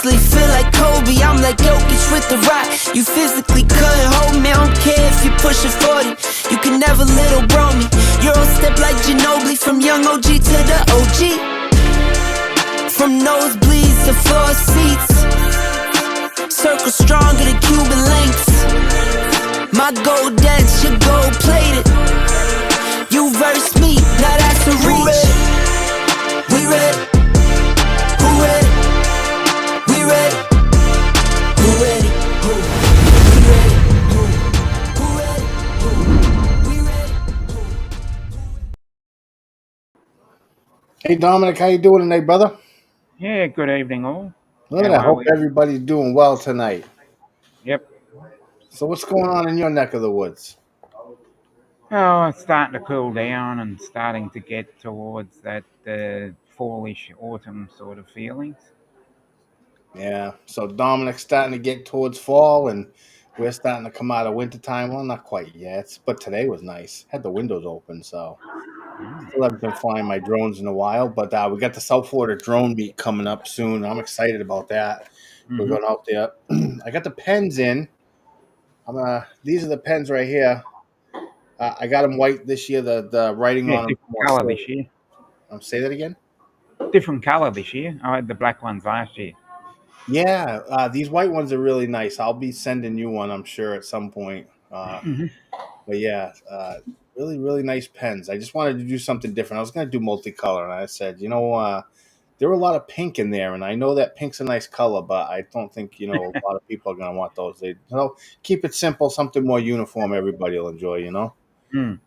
honestly feel like Kobe. I'm like Jokic with the rock. You physically couldn't hold me. I don't care if you're pushing 40. You can never little bro me. Euro step like Ginobili. From young OG to the OG. From nosebleeds to floor seats. Circle stronger than Cuban links. My gold dance, your gold plated. You verse me, now that's a reach. We ready. Who ready? We ready. Who ready? Who? We ready. Who ready? Who? We ready. Hey Dominic, how you doing tonight, brother? Yeah, good evening all. Good. How I are hope we? everybody's doing well tonight. Yep. So what's going on in your neck of the woods? Oh, it's starting to cool down and starting to get towards that fallish autumn sort of feelings. Yeah. So Dominic's starting to get towards fall and we're starting to come out of wintertime. Well, not quite yet, but today was nice. Had the windows open, so still haven't been flying my drones in a while. But we got the South Florida drone meet coming up soon. I'm excited about that. We're Mm-hmm. going out there. I got the pens in. These are the pens right here. I got them white this year. The writing Yeah, on them different more colour silver. this year. Say that again. Different colour this year. I had the black ones last year. Yeah, these white ones are really nice. I'll be sending you one, I'm sure, at some point. Mm-hmm. But yeah, really, really nice pens. I just wanted to do something different. I was going to do multicolor, and I said, there were a lot of pink in there, and I know that pink's a nice color, but I don't think, a lot of people are going to want those. Keep it simple, something more uniform everybody will enjoy. Mm.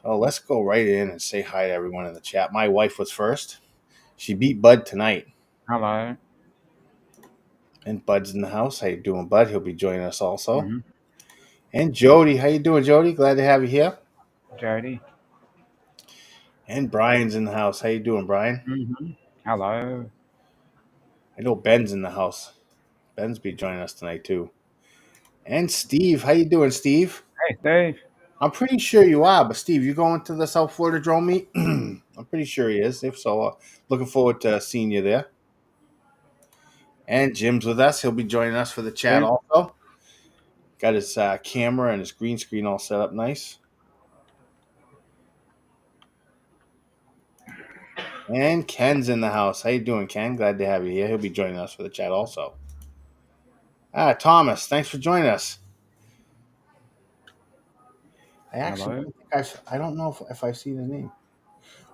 So let's go right in and say hi to everyone in the chat. My wife was first. She beat Bud tonight. Hello. And Bud's in the house. How you doing, Bud? He'll be joining us also. Mm-hmm. And Jody, how you doing, Jody? Glad to have you here. Jody. And Brian's in the house. How you doing, Brian? Mm-hmm. Hello. I know Ben's in the house. Ben's be joining us tonight too. And Steve, how you doing, Steve? Hey, Steve. I'm pretty sure you are, but Steve, you going to the South Florida drone meet? I'm pretty sure he is. If so, looking forward to seeing you there. And Jim's with us. He'll be joining us for the chat Jim. also. Got his camera and his green screen all set up nice. And Ken's in the house. How you doing, Ken? Glad to have you here. He'll be joining us for the chat also. Thomas, thanks for joining us. I actually Hello. don't think I don't know if I've seen his name.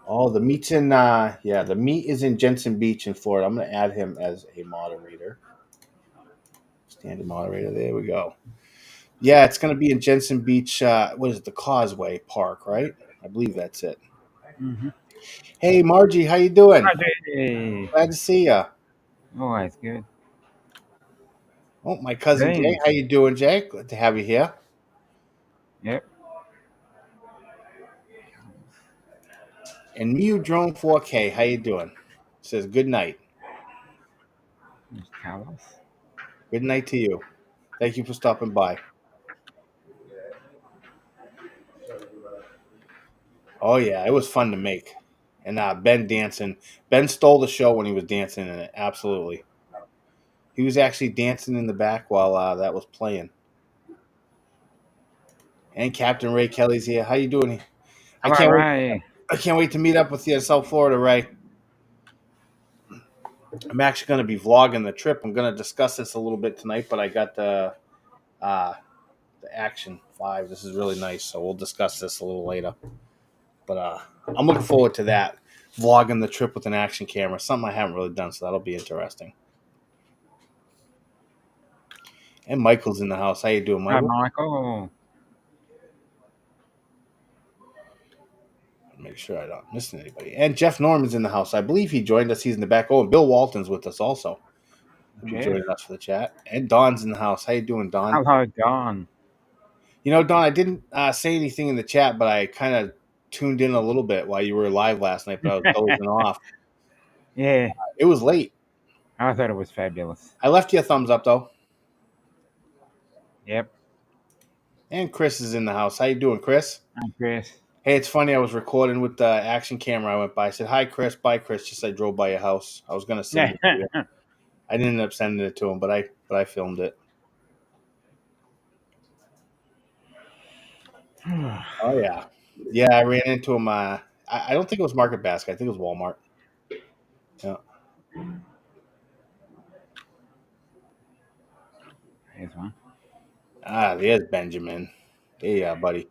Oh, the meet's in the meet is in Jensen Beach in Florida. I'm gonna add him as a moderator. Standard moderator. There we go. Yeah, it's gonna be in Jensen Beach. What is it? The Causeway Park, right? I believe that's it. Mm-hmm. Hey, Margie, how you doing? Hi, Jody. Glad to see you. Always good. Oh, my cousin Jay, James. how you doing, Jay? Glad to have you here. Yep. And Mew Drone 4K, how you doing? Says good night. There's Carlos. Good night to you. Thank you for stopping by. Oh yeah, it was fun to make. And Ben dancing. Ben stole the show when he was dancing in it. Absolutely. He was actually dancing in the back while that was playing. And Captain Ray Kelly's here. How you doing? I Hello, can't wait. Ray. I can't wait to meet up with you in South Florida, Ray. I'm actually going to be vlogging the trip. I'm going to discuss this a little bit tonight, but I got the Action 5. This is really nice, so we'll discuss this a little later. But I'm looking forward to that, vlogging the trip with an action camera, something I haven't really done, so that'll be interesting. And Michael's in the house. How you doing, Hi, Michael? Michael. Make sure I don't miss anybody. And Jeff Norman's in the house. I believe he joined us. He's in the back. Oh, and Bill Walton's with us also. He'll be Jeff. joining us for the chat. And Don's in the house. How you doing, Don? Hello, Don. Don, I didn't say anything in the chat, but I kind of tuned in a little bit while you were live last night, but I was dozing off. Yeah, It was late. I thought it was fabulous. I left you a thumbs up, though. Yep. And Chris is in the house. How you doing, Chris? I'm Chris. Hey, it's funny. I was recording with the action camera. I went by. I said, hi, Chris. Bye, Chris. Just I drove by your house. I was going to send it to you. I didn't end up sending it to him, but I filmed it. Oh yeah, yeah. I ran into him. I don't think it was Market Basket. I think it was Walmart. Yeah. Here's one. Ah, there's Benjamin. Yeah, buddy.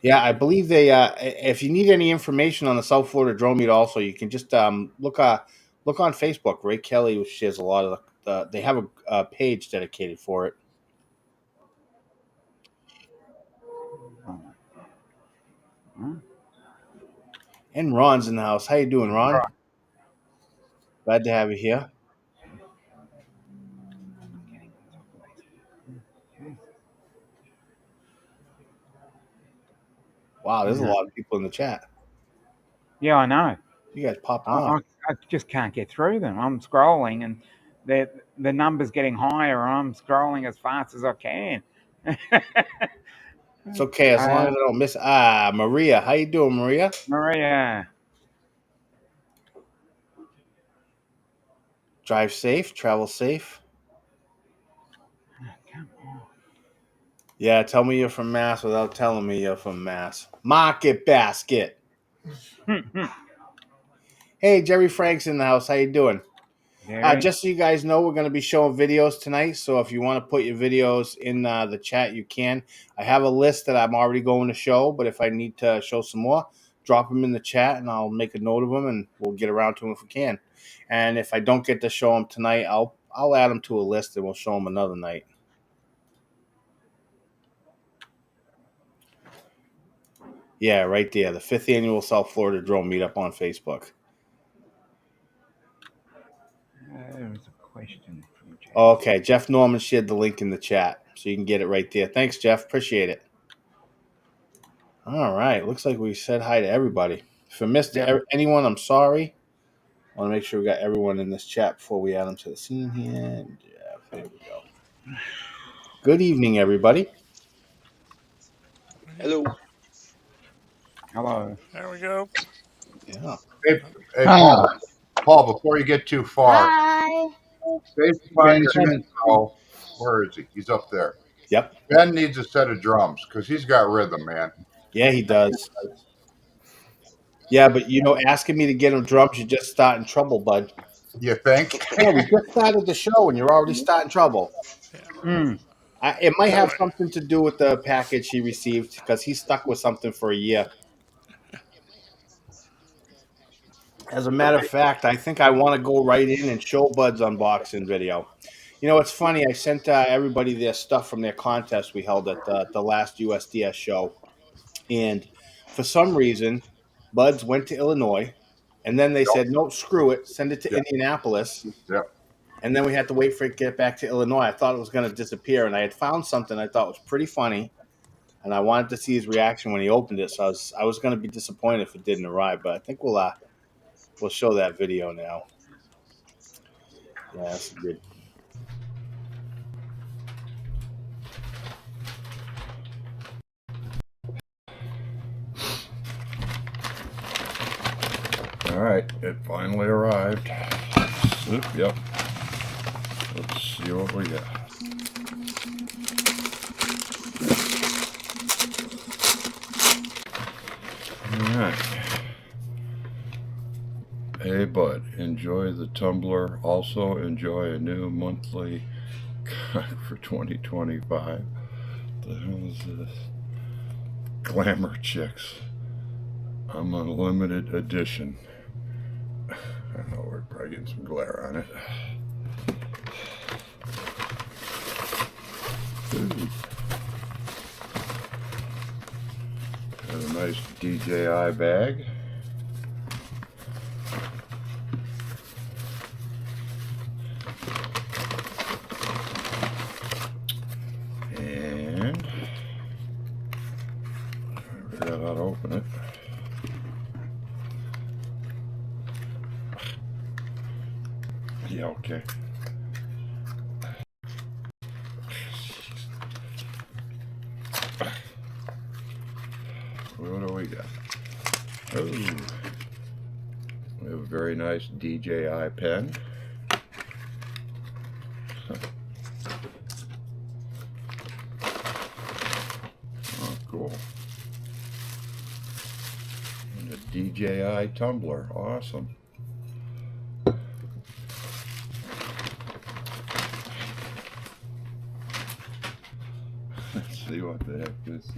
Yeah, I believe they. If you need any information on the South Florida drone meet, also you can just look on Facebook. Ray Kelly shares a lot of they have a page dedicated for it. Oh. Huh? And Ron's in the house. How you doing, Ron? Glad to have you here. I'm getting on top of this. Okay. Wow, there's a No. lot of people in the chat. Yeah, I know. You guys popping I, off. I just can't get through them. I'm scrolling and the number's getting higher. I'm scrolling as fast as I can. It's okay as long as I don't miss. Ah, Maria, how you doing, Maria? Maria. Drive safe, travel safe. Come Yeah, tell me you're from Mass without telling me you're from Mass. Market Basket. on. Hey, Jerry Frank's in the house. How you doing? Jerry. Just so you guys know, we're going to be showing videos tonight. So if you want to put your videos in the chat, you can. I have a list that I'm already going to show, but if I need to show some more, drop them in the chat and I'll make a note of them and we'll get around to them if we can. And if I don't get to show them tonight, I'll add them to a list and we'll show them another night. Yeah, right there. The 5th annual South Florida Drone Meetup on Facebook. There's a question from Jeff. Okay, Jeff Norman shared the link in the chat, so you can get it right there. Thanks, Jeff. Appreciate it. All right, looks like we said hi to everybody. If I missed anyone, I'm sorry. I want to make sure we got everyone in this chat before we add them to the scene here. Jeff, there we go. Good evening, everybody. Hello. Hello. There we go. Yeah. Hey, Paul, before you get too far, based upon your info, where is he? He's up there. Yep. Ben needs a set of drums because he's got rhythm, man. Yeah, he does. Yeah, but asking me to get him drums, you're just starting trouble, bud. You think? Yeah, we just started the show and you're already starting trouble. It might have something to do with the package he received because he's stuck with something for a year. As a matter of fact, I think I want to go right in and show Bud's unboxing video. It's funny. I sent everybody their stuff from their contest we held at the last USDS show. And for some reason, Bud's went to Illinois. And then they said, no, screw it. Send it to Indianapolis. Yep. And then we had to wait for it to get back to Illinois. I thought it was going to disappear. And I had found something I thought was pretty funny. And I wanted to see his reaction when he opened it. So I was going to be disappointed if it didn't arrive. But I think we'll show that video now. Yeah, that's good. All right, it finally arrived. Yep. Let's see what we got. All right. Hey, Bud, enjoy the Tumblr. Also, enjoy a new monthly for 2025. The hell is this? Glamour Chicks. I'm a limited edition. I don't know, we're probably getting some glare on it. Ooh. Got a nice DJI bag. And I figured out how to open it. Yeah, okay. What do we got? We have a very nice DJI pen. Oh, cool. And a DJI tumbler. Awesome. Let's see what the heck this is.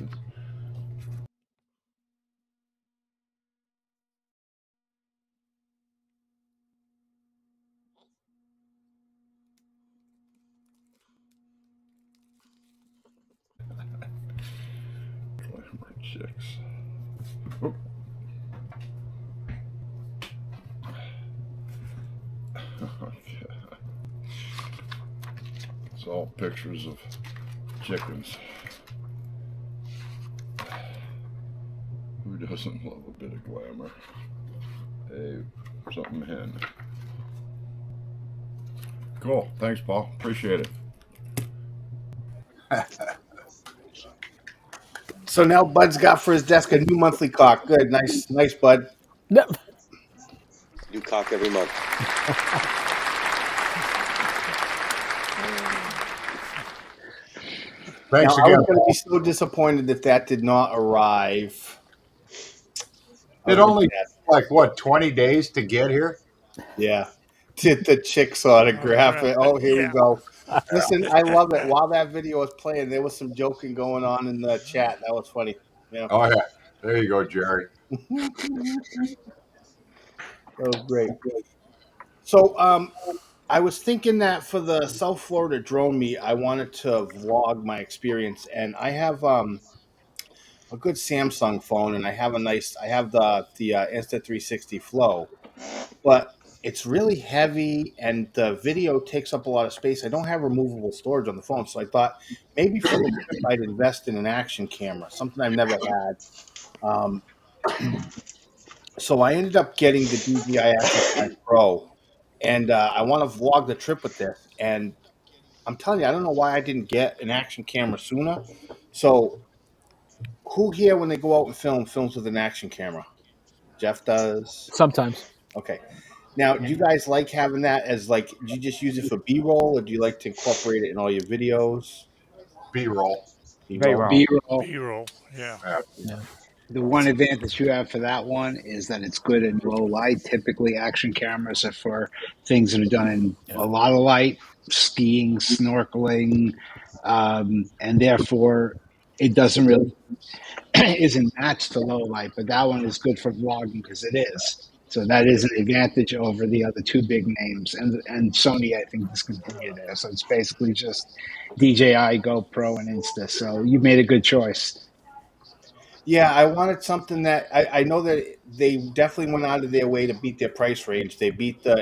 Glamour chicks. Oop. Okay. It's all pictures of chickens. Who doesn't love a bit of glamour? A something hen. Cool. Thanks, Paul. Appreciate it. So now Bud's got for his desk a new monthly cock. Good, nice, Bud. Yep. New cock every month. Thanks now, again. I was going to be so disappointed if that did not arrive. It only like what 20 days to get here. Yeah, did the chicks autograph it? Oh, here we go. Listen, I love it. While that video was playing, there was some joking going on in the chat. That was funny. Yeah. Oh yeah, there you go, Jerry. That was great. So, I was thinking that for the South Florida drone meet, I wanted to vlog my experience, and I have a good Samsung phone, and I have the Insta360 Flow, but it's really heavy, and the video takes up a lot of space. I don't have removable storage on the phone, so I thought maybe for the trip I'd invest in an action camera, something I've never had. So I ended up getting the DJI Action 5 Pro. And I want to vlog the trip with this. And I'm telling you, I don't know why I didn't get an action camera sooner. So who here, when they go out and films with an action camera? Jeff does? Sometimes. Okay. Now, do you guys like having that as do you just use it for B-roll, or do you like to incorporate it in all your videos? B-roll. B-roll, yeah. Yeah. The one advantage you have for that one is that it's good in low light. Typically, action cameras are for things that are done in a lot of light, skiing, snorkeling, and therefore it doesn't really isn't matched to low light. But that one is good for vlogging because it is. So that is an advantage over the other two big names. And Sony, I think, discontinued there. So it's basically just DJI, GoPro, and Insta. So you made a good choice. Yeah, I wanted something that I know that they definitely went out of their way to beat their price range. They beat the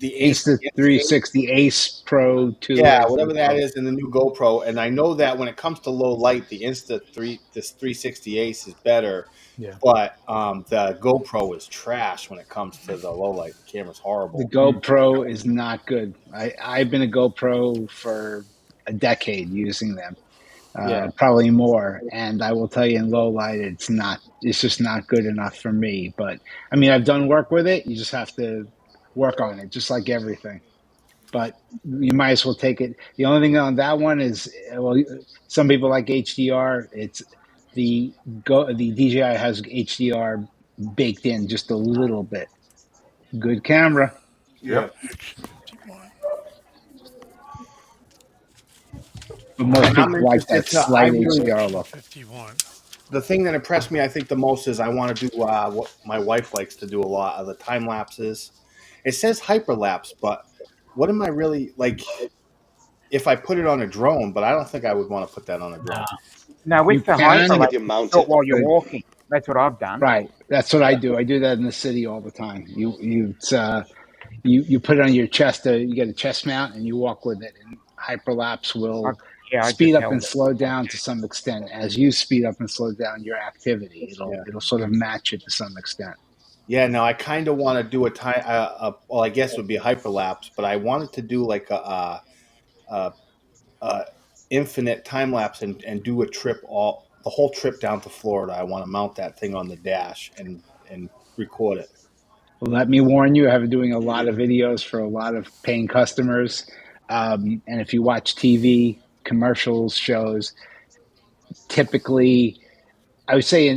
the Ace, Insta360 Ace Pro 2. Yeah, whatever that is in the new GoPro. And I know that when it comes to low light, this 360 Ace is better. Yeah. But the GoPro is trash when it comes to the low light. The camera's horrible. The GoPro is not good. I've been a GoPro for a decade using them, probably more. And I will tell you, in low light, it's just not good enough for me. But I mean, I've done work with it. You just have to work on it, just like everything. But you might as well take it. The only thing on that one is, well, some people like HDR. It's the DJI has HDR baked in just a little bit. Good camera. Yep. But most people like that slight HDR look. 51. The thing that impressed me, I think, the most is I want to do what my wife likes to do a lot of the time lapses. It says hyperlapse, but what am I really like? If I put it on a drone, but I don't think I would want to put that on a drone. No, with the hyperlapse, you mount not it. while you're walking. That's what I've done. Right. That's what I do. I do that in the city all the time. You put it on your chest. You get a chest mount, and you walk with it. And hyperlapse will speed up and slow down to some extent. As you speed up and slow down your activity, it'll sort of match it to some extent. Yeah, no, I kind of want to do well, I guess it would be a hyperlapse, but I wanted to do like a infinite time lapse and do a trip all the whole trip down to Florida. I want to mount that thing on the dash and record it. Well, let me warn you, I've been doing a lot of videos for a lot of paying customers. And if you watch TV, commercials, shows, typically, I would say,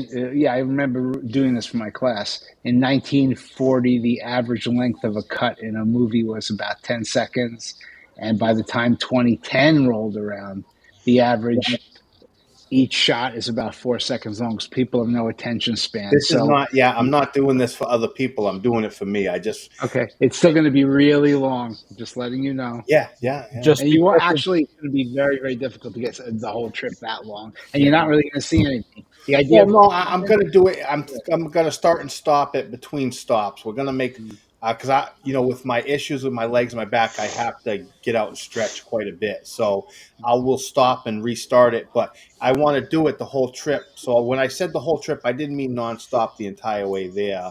I remember doing this for my class. In 1940, the average length of a cut in a movie was about 10 seconds. And by the time 2010 rolled around, the average each shot is about 4 seconds long because people have no attention span. This is not, I'm not doing this for other people. I'm doing it for me. Okay. It's still going to be really long. Just letting you know. Yeah. And you are actually going to be very, very difficult to get the whole trip that long. And you're not really going to see anything. The idea I'm going to do it. I'm going to start and stop it between stops. We're going to make, because I, with my issues with my legs and my back, I have to get out and stretch quite a bit. So I will stop and restart it, but I want to do it the whole trip. So when I said the whole trip, I didn't mean nonstop the entire way there.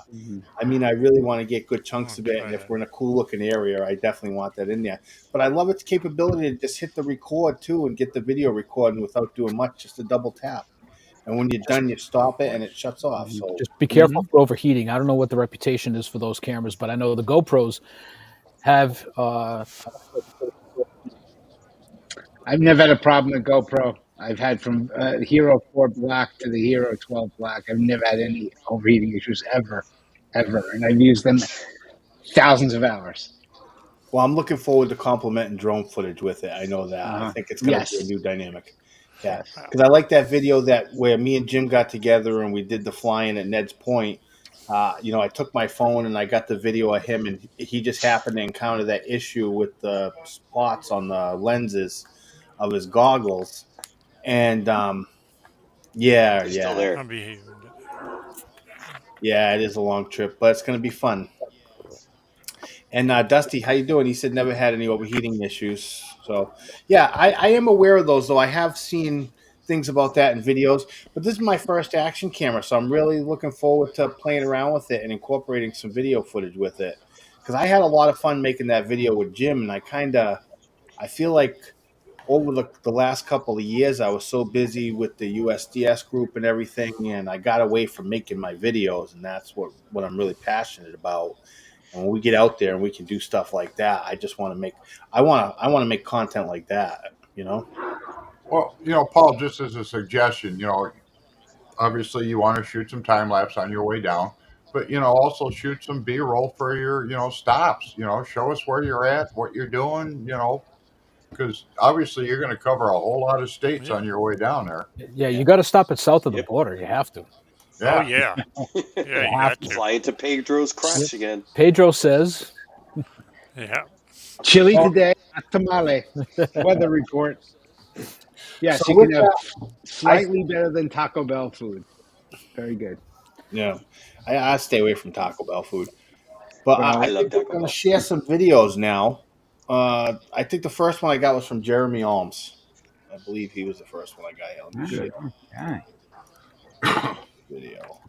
I mean, I really want to get good chunks of it. And if we're in a cool looking area, I definitely want that in there. But I love its capability to just hit the record too and get the video recording without doing much, just a double tap. And when you're done, you stop it and it shuts off. So just be careful for overheating. I don't know what the reputation is for those cameras, but I know the GoPros have. I've never had a problem with GoPro. I've had from Hero 4 Black to the Hero 12 Black. I've never had any overheating issues ever. And I've used them thousands of hours. Well, I'm looking forward to complementing drone footage with it. I know that. I think it's going to be a new dynamic. Yeah, because I like that video where me and Jim got together and we did the flying at Ned's Point. I took my phone and I got the video of him, and he just happened to encounter that issue with the spots on the lenses of his goggles. And Still there. Yeah, it is a long trip, but it's going to be fun. And Dusty, how you doing? He said never had any overheating issues. So, yeah, I am aware of those, though. I have seen things about that in videos. But this is my first action camera, so I'm really looking forward to playing around with it and incorporating some video footage with it. Because I had a lot of fun making that video with Jim, and I feel like over the last couple of years, I was so busy with the USDS group and everything, and I got away from making my videos, and that's what I'm really passionate about. And when we get out there and we can do stuff like that, I just want to make I want to make content like that, Well, Paul, just as a suggestion, obviously you want to shoot some time lapse on your way down, but also shoot some B-roll for your stops. Show us where you're at, what you're doing. Because obviously you're going to cover a whole lot of states on your way down there. Yeah, you got to stop it south of the border. You have to. Yeah. Oh, yeah. Yeah, you got to. Fly into Pedro's crotch again. Pedro says. Yeah. Chili today, not tamale. Weather report. Yes, So you can with have slightly better than Taco Bell food. Very good. Yeah, I stay away from Taco Bell food. But I love think we're Taco going Bell. to share some videos now. I think the first one I got was from Jeremy Alms. I believe he was the first one I got. Let me share video.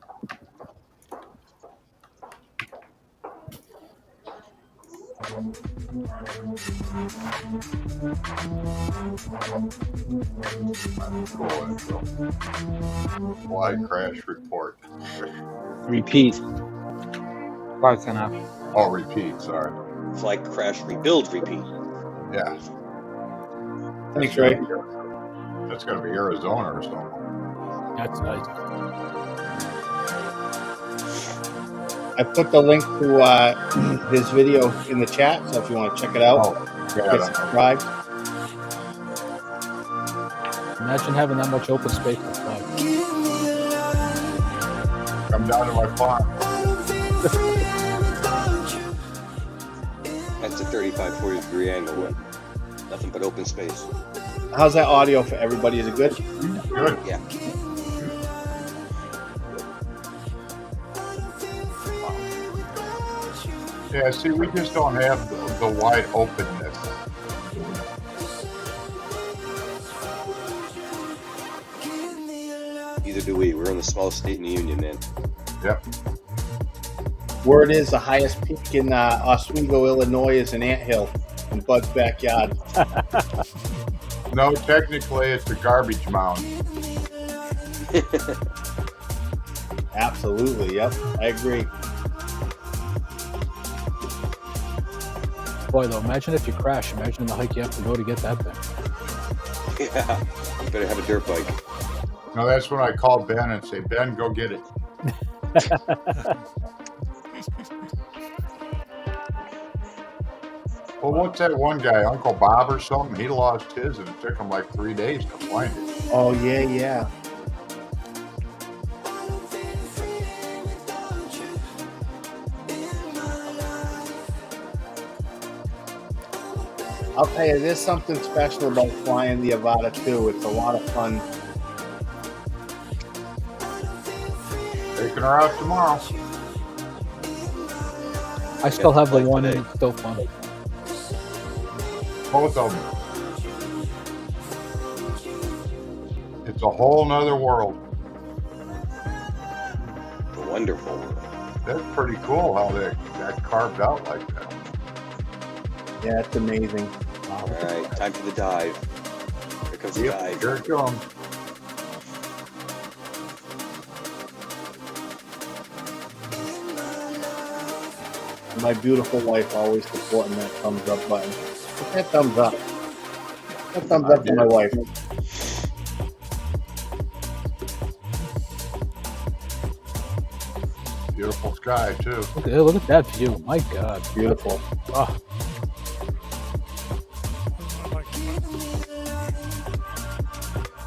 Fly crash report. Repeat. Close enough. Oh, repeat. Sorry. Fly, crash, rebuild, repeat. Yeah. Thanks, Ray. That's going to be Arizona or something. That's nice. I put the link to his video in the chat, so if you want to check it out, get subscribed. Imagine having that much open space to fly. Come down to my farm. That's a 35, 40 degree angle with nothing but open space. How's that audio for everybody? Is it good? Good. Yeah. Yeah, see, we just don't have the wide openness. Neither do we. We're in the smallest state in the union, man. Yep. Word is the highest peak in Oswego, Illinois is an anthill in Bud's backyard. No, technically it's a garbage mound. Absolutely. Yep. I agree. Boy, though, imagine if you crash. Imagine the hike you have to go to get that thing. Yeah. You better have a dirt bike. No, that's when I call Ben and say, Ben, go get it. Well, what's that one guy, Uncle Bob or something? He lost his, and it took him like 3 days to find it. Oh, yeah. I'll tell you, there's something special about flying the Avata too. It's a lot of fun. Taking her out tomorrow. I still have the one, and it's still fun. Both of them. It's a whole nother world. A wonderful world. That's pretty cool how they got carved out like that. Yeah, it's amazing. All right, time for the dive. Here comes the dive. Here it comes. My beautiful wife always supporting that thumbs up button. Put that thumbs up. That thumbs up to my wife. Beautiful sky, too. Look at that view. My God. Beautiful. Oh.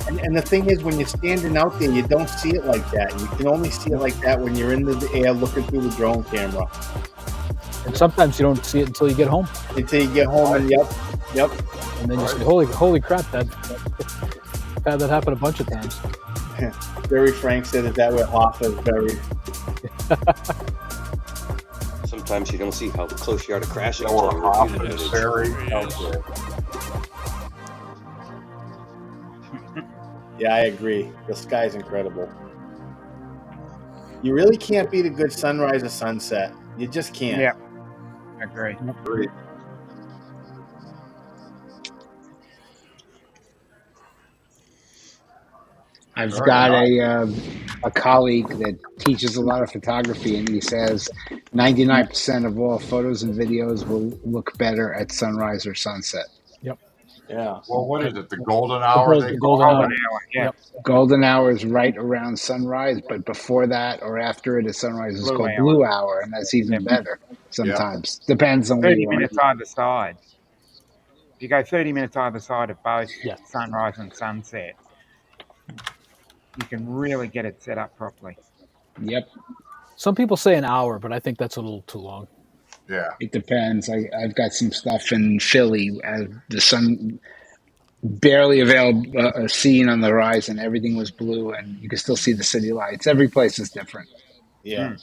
And the thing is, when you're standing out there, you don't see it like that. You can only see it like that when you're in the air looking through the drone camera. And sometimes you don't see it until you get home. Until you get home, and yep. And then you say, holy crap, I've had that happen a bunch of times. Barry Frank said that where Hoffa is buried. Sometimes you don't see how close you are to crashing. Or until Hoffa you're is buried out there. Yeah, I agree. The sky's incredible. You really can't beat a good sunrise or sunset. You just can't. Yeah, I agree. Agreed. I've got a colleague that teaches a lot of photography, and he says 99% of all photos and videos will look better at sunrise or sunset. Yep. Yeah. Well, what is it? The golden hour? The golden hour. Yeah. Yep. Golden hour is right around sunrise, but before that or after it is sunrise is Blue called hour. blue hour, and that's even better sometimes. Depends on where 30 you are. minutes either side. If you go 30 minutes either side of both sunrise and sunset, you can really get it set up properly. Yep. Some people say an hour, but I think that's a little too long. Yeah. It depends. I've got some stuff in Philly. The sun barely available, seen on the horizon. Everything was blue, and you can still see the city lights. Every place is different. Yeah.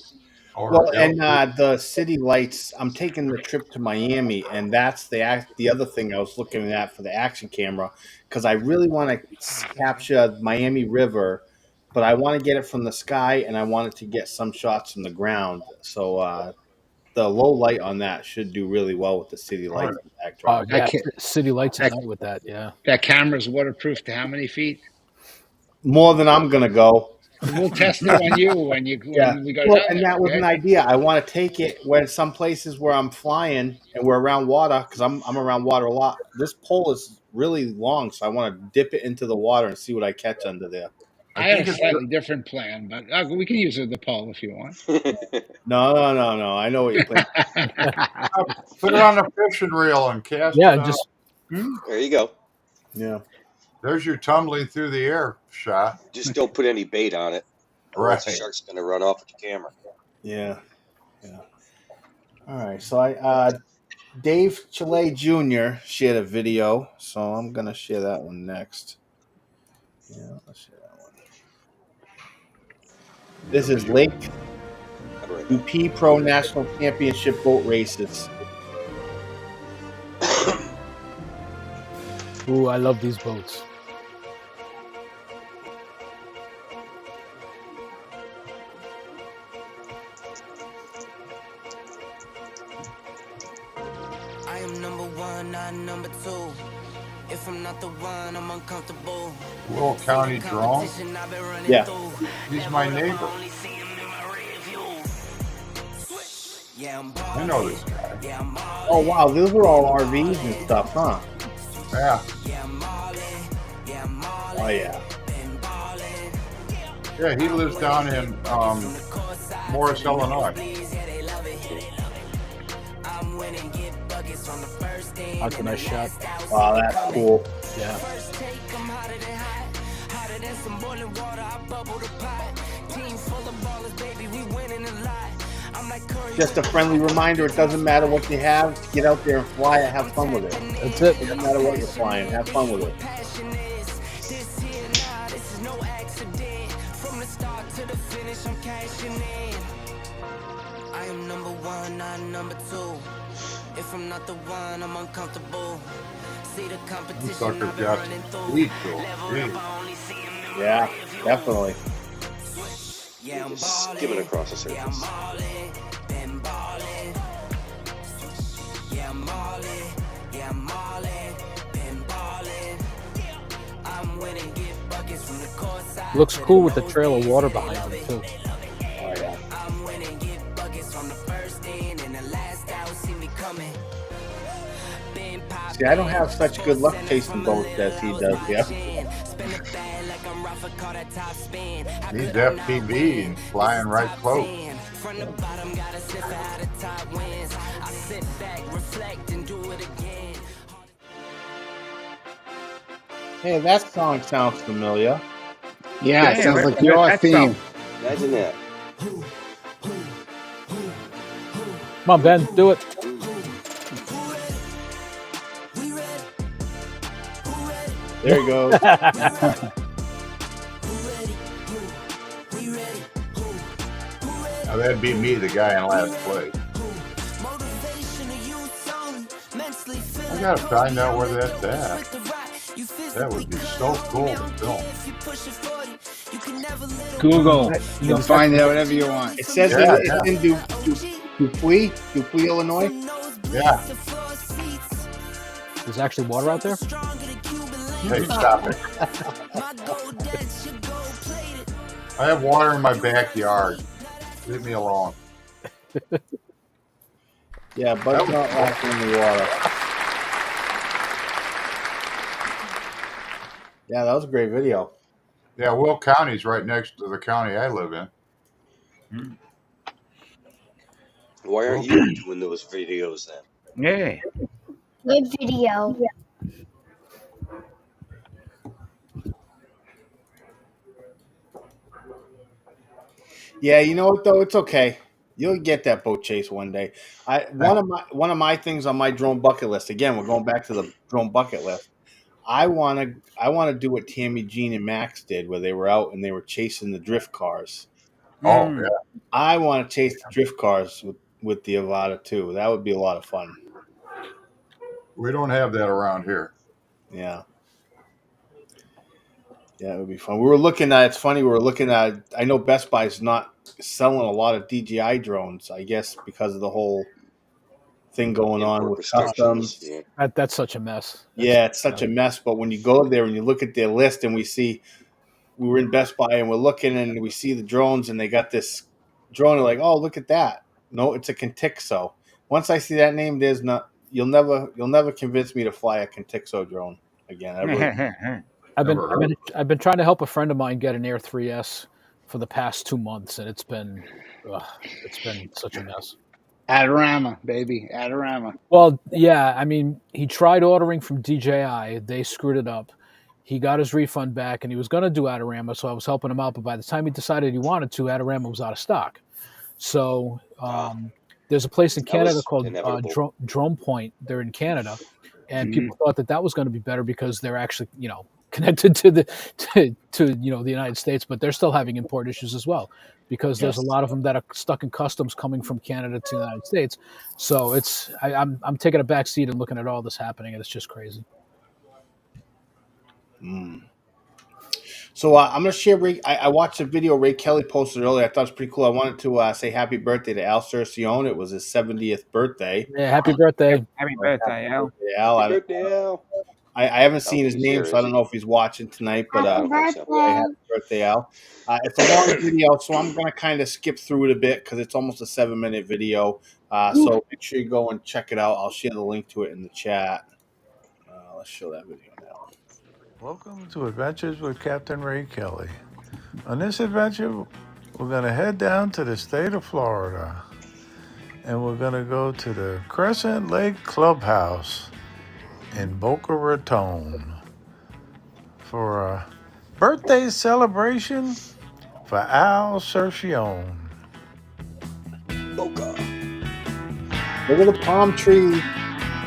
Or, and the city lights, I'm taking the trip to Miami, and that's the other thing I was looking at for the action camera, because I really want to capture Miami River, but I want to get it from the sky, and I wanted to get some shots from the ground. So the low light on that should do really well with the city lights in the backdrop. Yeah, city lights at night with that, yeah. That camera's waterproof to how many feet? More than I'm going to go. We'll test it on you when we go down and there, that was an idea. I want to take it when some places where I'm flying and we're around water, because I'm around water a lot. This pole is really long, so I want to dip it into the water and see what I catch under there. I have a slightly different plan, but we can use the pole if you want. No. I know what you're playing. Put it on a fishing reel and cast it out. There you go. Yeah. There's your tumbling through the air shot. Just don't put any bait on it. Or else the Right. shark's going to run off with your camera. Yeah. All right. So Dave Chile Jr. shared a video, so I'm gonna share that one next. Yeah, let's share that one. This is Lake UP Pro National Championship boat races. Ooh, I love these boats. I am number one, not number two. If I'm not the one, I'm uncomfortable. Will County drone. Yeah. He's my neighbor. I know this guy. Oh wow, those were all RVs and stuff, huh? Yeah. Oh yeah. Yeah, he lives down in Morris, Illinois. That's a nice shot. Wow, that's cool. Yeah. Just a friendly reminder, it doesn't matter what you have, get out there and fly and have fun with it. That's it. It doesn't matter what you're flying, have fun with it. I am number one, not number two. If I'm not the one, I'm uncomfortable. See the competition, Sucker I've been got running through. weed though. Yeah, definitely. Yeah, I'm Just ballin'. skimming across the Yeah, I'm surface. ballin', been ballin'. Yeah, I'm ballin', yeah, I'm ballin', been ballin'. I'm winning, get buckets from the court side. Looks cool with the trail of water behind him too. Oh yeah. I'm winning, get buckets from the first in and the last out. See me coming. Been poppin'. See, I don't have such good luck chasing boats as he does, yeah. Spin the bag like I'm Rafa, call that top spin. He's FPV and flying right close. From the bottom, gotta sniff how the top wins. I sit back, reflect, and do it again. Hey, that song sounds familiar. Yeah, it sounds like your that's theme. Imagine that. Come on, Ben, do it. There he goes. Now that'd be me, the guy in last place. I gotta find out where that's at. That would be so cool to film. Google. You can find out whatever you want. It says Yeah, it's in Dupuis, Illinois. Yeah. There's actually water out there? Hey, stop it. I have water in my backyard. Leave me alone. Yeah, but it's not walking in the water. Yeah, that was a great video. Yeah, Will County's right next to the county I live in. Why aren't you doing those videos then? Yeah. Good video. Yeah, you know what though? It's okay. You'll get that boat chase one day. One of my things on my drone bucket list. Again, we're going back to the drone bucket list. I wanna do what Tammy, Jean, and Max did, where they were out and they were chasing the drift cars. Oh, yeah. I want to chase the drift cars with the Avata too. That would be a lot of fun. We don't have that around here. Yeah. Yeah, it would be fun. We were looking at. It's funny. We were looking at. I know Best Buy's not selling a lot of DJI drones. I guess because of the whole thing going on Import with customs. Yeah. That's such a mess. Yeah, it's such a mess. But when you go there and you look at their list, and we were in Best Buy and we're looking and we see the drones and they got this drone. We're like, oh, look at that. No, it's a Contixo. Once I see that name, you'll never convince me to fly a Contixo drone again. I've been trying to help a friend of mine get an Air 3S for the past 2 months, and it's been such a mess. Adorama, baby, Adorama. Well, yeah, I mean, he tried ordering from DJI. They screwed it up. He got his refund back, and he was going to do Adorama, so I was helping him out. But by the time he decided he wanted to, Adorama was out of stock. So there's a place in Canada called Drone Point. They're in Canada, and people thought that was going to be better because they're actually, connected to the United States, but they're still having import issues as well because there's a lot of them that are stuck in customs coming from Canada to the United States. So I'm taking a back seat and looking at all this happening, and it's just crazy. So I'm going to share. I watched a video Ray Kelly posted earlier. I thought it was pretty cool. I wanted to say happy birthday to Al Cercione. It was his 70th birthday. Yeah, happy birthday. Happy birthday, Al. Al. Happy birthday, Al. I haven't seen his he's name, here, so I is don't he? know if he's watching tonight. But Happy happy birthday. birthday, Al. It's a long video, so I'm gonna kind of skip through it a bit because it's almost a 7-minute video. So make sure you go and check it out. I'll share the link to it in the chat. Let's show that video now. Welcome to Adventures with Captain Ray Kelly. On this adventure, we're going to head down to the state of Florida, and we're going to go to the Crescent Lake Clubhouse in Boca Raton for a birthday celebration for Al Sercione. Boca. Look at the palm tree.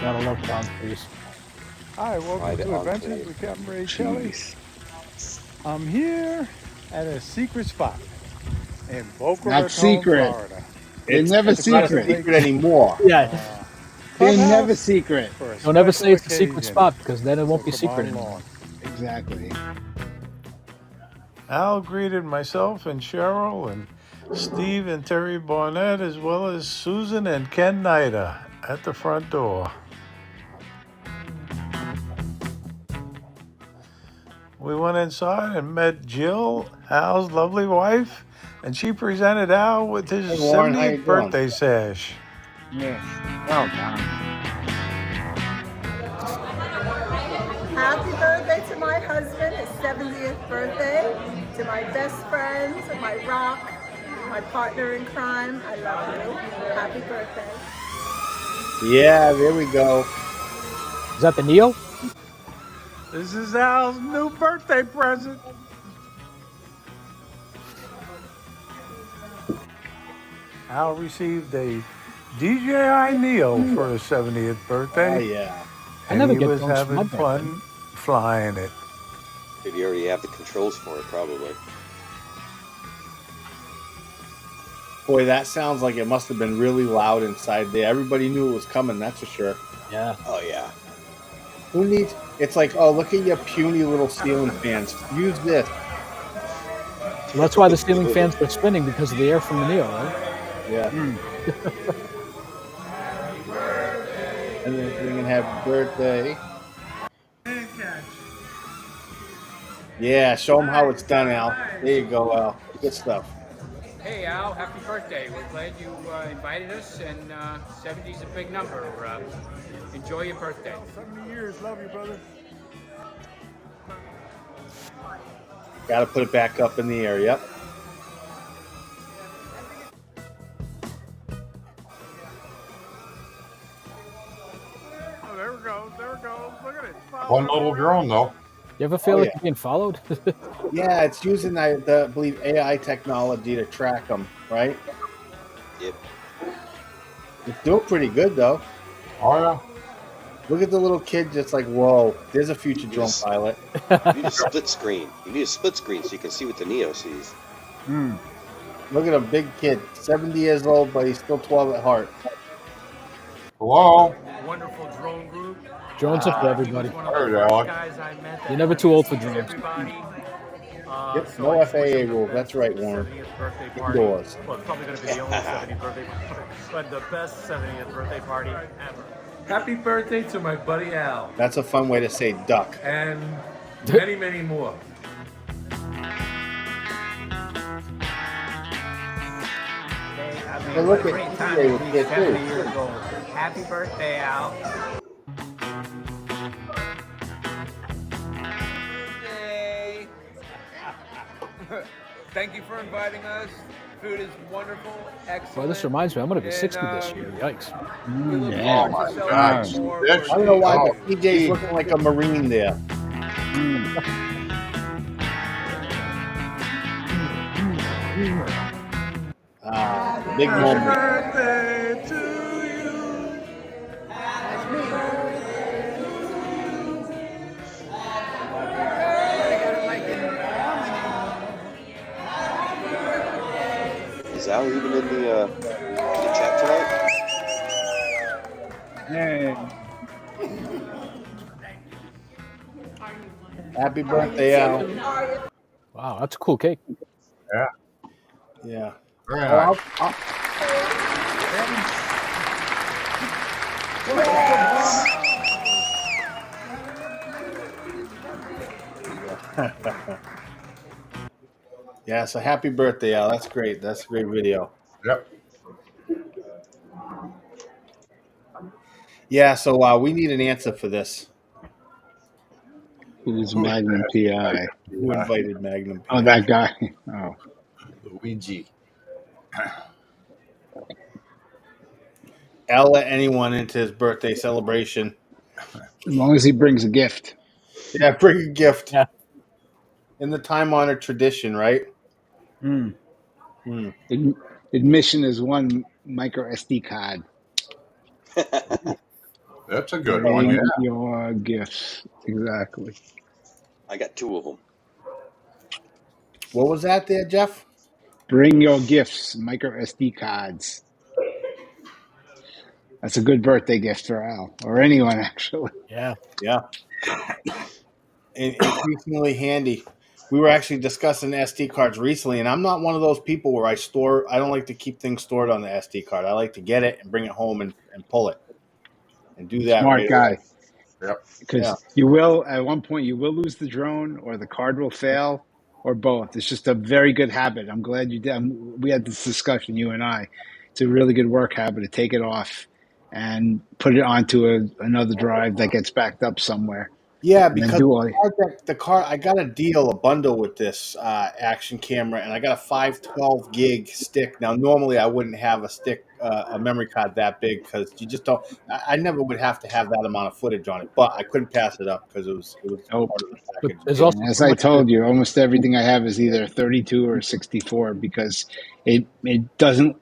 Gotta love palm trees. Hi, welcome Private to enclave. Adventures with Captain Ray Kelly. I'm here at a secret spot in Boca Not Raton, secret. Florida. They're It's never not a secret. secret anymore. Yeah. They're never Clubhouse secret. for a Don't ever say it's a special secret occasion. spot because then it won't be So come secret on anymore. along. Exactly. Al greeted myself and Cheryl and Steve and Terry Barnett, as well as Susan and Ken Nida at the front door. We went inside and met Jill, Al's lovely wife, and she presented Al with his Hey, Warren, how you 70th doing? birthday sash. Yes. Well done. Happy birthday to my husband, his 70th birthday. To my best friends, my rock, my partner in crime, I love you. Happy birthday. Yeah, there we go. Is that the Neo? This is Al's new birthday present. Al received a DJI Neo for his 70th birthday. Oh yeah. I and never he get was those for my having fun flying it. Did you already have the controls for it? Probably. Boy, that sounds like it must have been really loud inside there. Everybody knew it was coming, that's for sure. Yeah. Oh yeah. Who needs? It's like, oh, look at your puny little ceiling fans. Use this. So that's why the ceiling fans are spinning because of the air from the Neo, right? Yeah. And then we can have birthday. Yeah, show them how it's done, Al. There you go, Al. Good stuff. Hey Al, happy birthday. We're glad you invited us, and 70 is a big number. Enjoy your birthday. 70 years, love you, brother. Got to put it back up in the air. Yep. Oh, there we go. There we go. Look at it. Fun little drone, though. You ever feel Oh, like yeah. you're being followed? Yeah, it's using, I believe, AI technology to track them, right? Yep. It's doing pretty good, though. Oh, yeah. Look at the little kid just like, whoa, there's a future drone pilot. You need a split screen. You need a split screen so you can see what the Neo sees. Look at a big kid, 70 years old, but he's still 12 at heart. Hello. Wonderful drone group. Drones are for everybody. There's Alex. Guys I met that You're never too old for drones. everybody. Yep, So no I just wish FAA him the rule. best That's right, Warren. 70th birthday party. Indoors. Well, it's probably going to be the only 70th birthday party, but the best 70th birthday party ever. Happy birthday to my buddy Al, That's a fun way to say duck. and many, many more. Hey, look at Great TJ time to with be kid, 70 too. years old. Happy birthday, Al. Birthday. Thank you for inviting us. Food is wonderful, excellent. Well, this reminds me, I'm going to be 60 this year. Yikes. Oh, my God. I don't know why, but TJ's looking like a Marine there. Big moment. Birthday to you. Is Al even in the chat tonight? Hey. Happy birthday, Al. Wow, that's a cool cake. Yeah. Yeah. Very Oh, nice. Yeah, so happy birthday, Al. That's great. That's a great video. Yep. Yeah, so we need an answer for this. Who's Who Magnum PI? Who invited Magnum Oh, PI? that guy. Oh, Luigi. Al let anyone into his birthday celebration. as long as he brings a gift. Yeah, bring a gift. Yeah. In the time-honored tradition, right? Hmm. Hmm. Admission is one micro SD card. That's a good one. Bring Yeah. your gifts. Exactly. I got 2 of them. What was that there, Jeff? Bring your gifts, micro SD cards. That's a good birthday gift for Al or anyone, actually. Yeah. Yeah. Increasingly handy. We were actually discussing SD cards recently, and I'm not one of those people where I don't like to keep things stored on the SD card. I like to get it and bring it home and pull it and do that Smart right guy. away. Yep. Because Yeah. you will, at one point, you will lose the drone or the card will fail or both. It's just a very good habit. I'm glad you did. We had this discussion, you and I. It's a really good work habit to take it off and put it onto another drive that gets backed up somewhere. Yeah, And then because do all I got a bundle with this action camera, and I got a 512 gig stick. Now, normally I wouldn't have a memory card that big because you just don't. I never would have to have that amount of footage on it, but I couldn't pass it up because it was Nope. part of the But package. there's also As so I much told you, almost everything I have is either 32 or 64 because it doesn't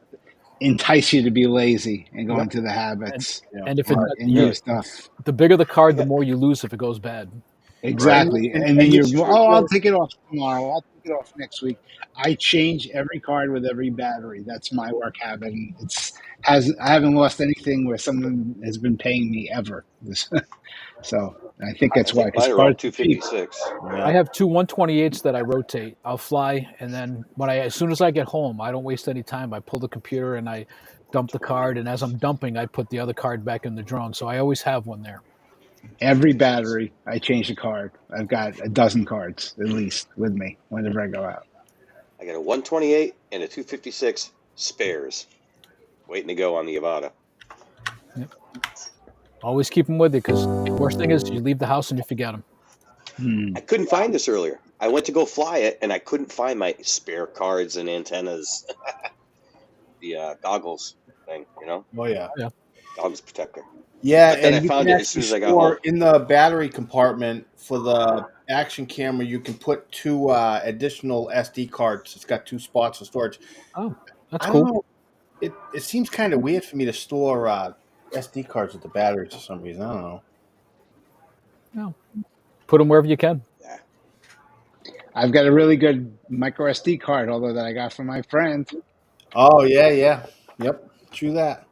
entice you to be lazy and go Yep. into the habits and if and use stuff. the bigger the card, the more you lose if it goes bad. Exactly. And And then you you're, should I'll take it off tomorrow. I'll take it off next week. I change every card with every battery. That's my work habit. And I haven't lost anything where someone has been paying me ever. So I think I that's why, think because mine are all cards are cheap. 256. I have two 128s that I rotate. I'll fly, and then as soon as I get home, I don't waste any time. I pull the computer and I dump the card, and as I'm dumping, I put the other card back in the drone. So I always have one there. Every battery, I change the card. I've got a dozen cards at least with me whenever I go out. I got a 128 and a 256 spares waiting to go on the Avada. Yep. Always keep them with you because the worst thing is you leave the house and you forget them. I couldn't find this earlier. I went to go fly it, and I couldn't find my spare cards and antennas. The goggles thing, you know? Oh, yeah. Yeah. Goggles protector. Yeah, But then and I found it as soon as I got home. in the battery compartment for the action camera, you can put two additional SD cards. It's got 2 spots for storage. Oh, that's I cool. don't know. It seems kind of weird for me to store SD cards with the batteries for some reason. I don't know. No. Put them wherever you can. Yeah. I've got a really good micro SD card, although that I got from my friend. Oh, yeah. Yep, true that.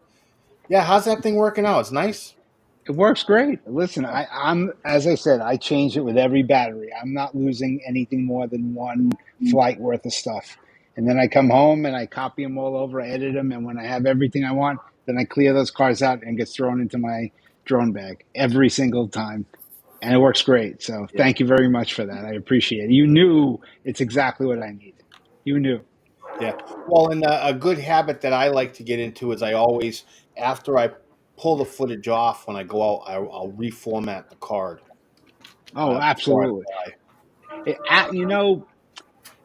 Yeah, how's that thing working out? It's nice. It works great. Listen, I'm as I said, I change it with every battery. I'm not losing anything more than one flight worth of stuff. And then I come home and I copy them all over, edit them, and when I have everything I want, then I clear those cards out and gets thrown into my drone bag every single time. And it works great. So thank you very much for that. I appreciate it. You knew it's exactly what I needed. You knew. Yeah. Well, and a good habit that I like to get into is I always, after I pull the footage off when I go out, I'll reformat the card. Oh, absolutely.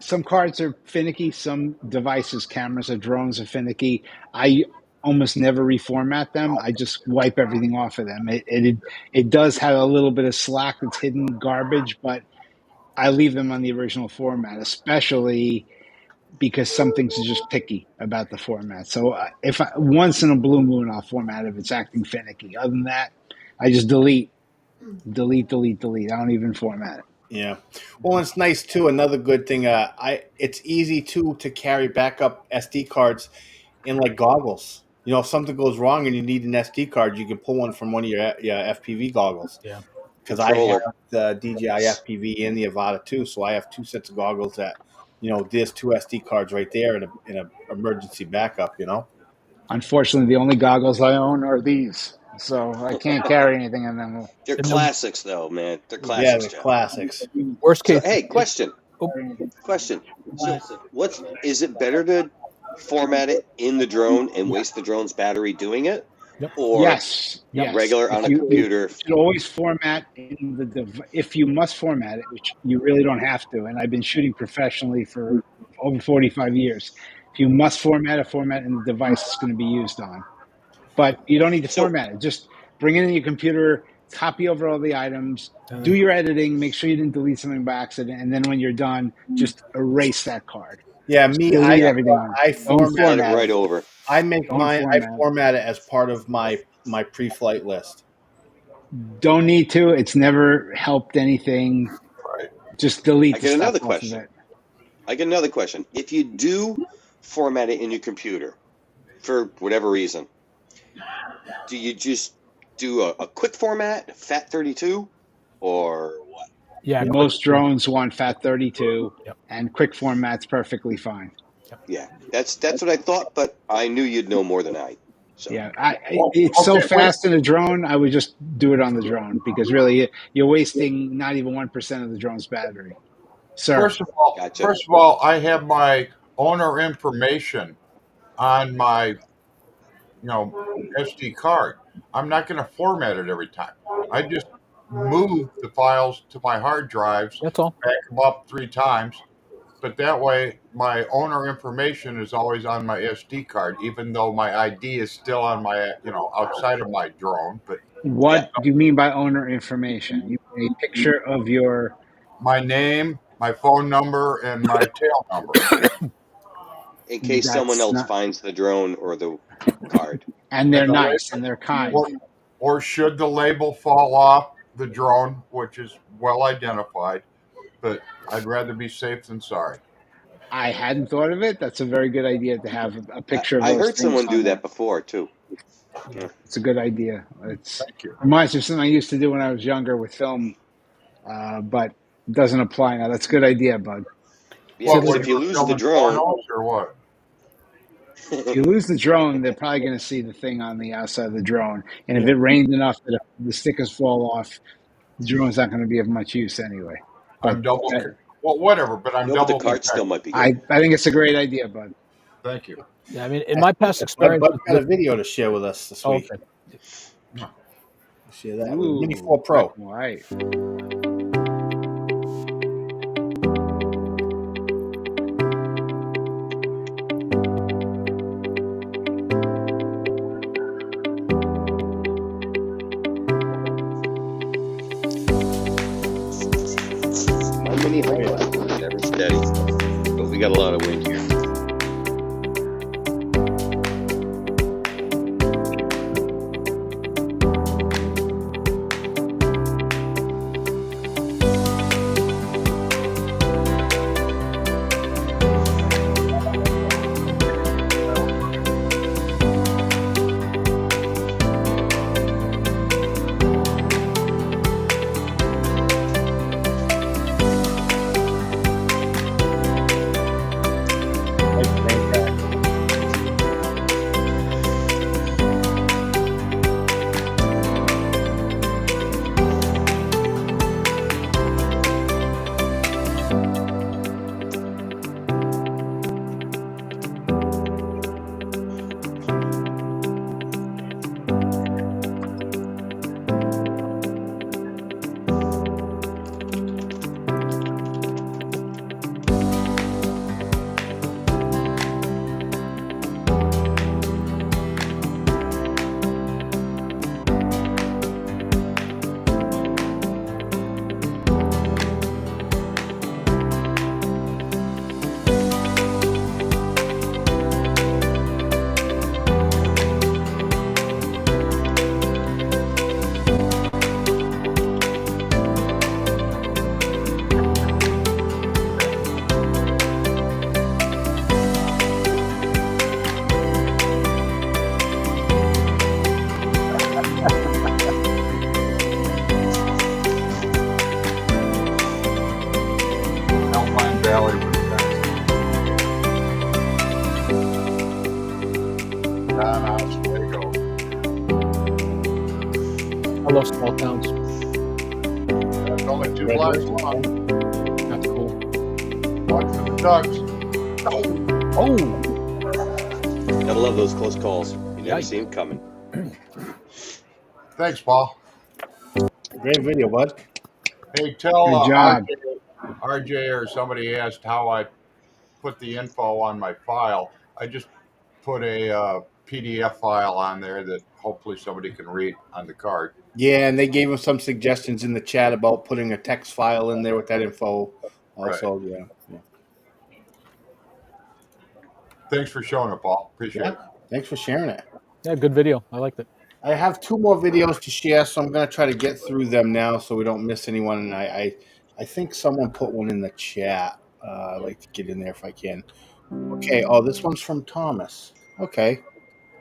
Some cards are finicky. Some devices, cameras or drones are finicky. I almost never reformat them. I just wipe everything off of them. It does have a little bit of slack that's hidden garbage, but I leave them on the original format, especially because some things are just picky about the format. So once in a blue moon, I'll format if it's acting finicky. Other than that, I just delete. I don't even format it. Yeah. Well, it's nice too. Another good thing, it's easy to carry backup SD cards in like goggles. You know, if something goes wrong and you need an SD card, you can pull one from one of your FPV goggles. Yeah. Because I have the DJI FPV and the Avata too, so I have 2 sets of goggles that, there's 2 SD cards right there in a emergency backup. Unfortunately, the only goggles I own are these. so I can't carry anything in them. They're classics, though, man. They're Yeah, classics, they're Jeff. classics. Worst So, case. hey, question. So, is it better to format it in the drone and waste the drone's battery doing it, or Yes. regular on a computer? You should always format in the if you must format it, which you really don't have to. And I've been shooting professionally for over 45 years. If you must format in the device it's going to be used on. But you don't need to format it. Just bring it in your computer, copy over all the items, do your editing, make sure you didn't delete something by accident, and then when you're done, just erase that card. Yeah, Just me, delete everything on it. I Don't format it right over. I make Don't mine. I format. format it as part of my pre-flight list. Don't need to. It's never helped anything. Right. Just delete I the get stuff another off question. of it. I get another question. If you do format it in your computer for whatever reason, do you just do a quick format, FAT32, or what? Yeah, most drones want FAT32, and quick format's perfectly fine. Yeah, that's what I thought, but I knew you'd know more than I. So. Yeah, it's so fast in a drone. I would just do it on the drone because really you're wasting not even 1% of the drone's battery. Sir. First of all, I have my owner information on my, SD card. I'm not going to format it every time. I just move the files to my hard drives. That's all. Back them up 3 times, but that way my owner information is always on my SD card, even though my ID is still on my, outside of my drone. But what do you mean by owner information? You mean a picture of my name, my phone number, and my tail number. In case someone else finds the drone or the card. And they're nice and they're kind. Or should the label fall off the drone, which is well identified, but I'd rather be safe than sorry. I hadn't thought of it. That's a very good idea to have a picture of I those heard things someone on do there. that before, too. Yeah. It's a good idea. Thank you. Reminds me of something I used to do when I was younger with film, but it doesn't apply now. That's a good idea, bud. Yeah, because if you lose the drone... Or what? If you lose the drone, they're probably going to see the thing on the outside of the drone. And if it rained enough that the stickers fall off, the drone's not going to be of much use anyway. But I'm double... well, whatever, but I'm double... the card still might be good. I think it's a great idea, bud. Thank you. Yeah, I mean, in my past experience... Bud's got a video to share with us this week. Okay. Share that with Mini 4 Pro. Right. Mini highlight, never steady. But we got a lot of wind here. All counts. It's only 2 blocks long. That's cool. Watch for the ducks. Oh! Gotta love those close calls. You never see them coming. Thanks, Paul. Great video, bud. Hey, tell Good job. RJ or somebody asked how I put the info on my file. I just put a PDF file on there that hopefully somebody can read on the card. Yeah, and they gave us some suggestions in the chat about putting a text file in there with that info. Also, yeah. Thanks for showing it, Paul. Appreciate it. Thanks for sharing it. Yeah, good video. I liked it. I have 2 more videos to share, so I'm going to try to get through them now so we don't miss anyone. And I think someone put one in the chat. I'd like to get in there if I can. Okay. Oh, this one's from Thomas. Okay.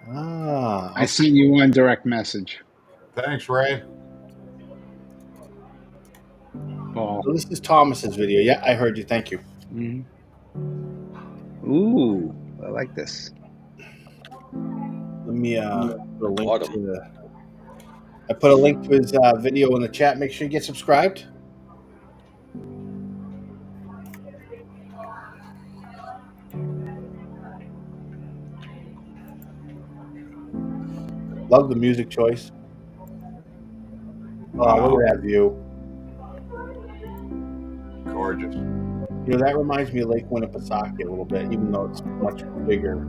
I sent you one direct message. Thanks, Ray. Paul. So this is Thomas's video. Yeah, I heard you. Thank you. Mm-hmm. Ooh, I like this. Let me put a link to the. I put a link to his video in the chat. Make sure you get subscribed. Love the music choice. Oh, look at that view. Gorgeous. You know, that reminds me of Lake Winnipesaukee a little bit, even though it's much bigger.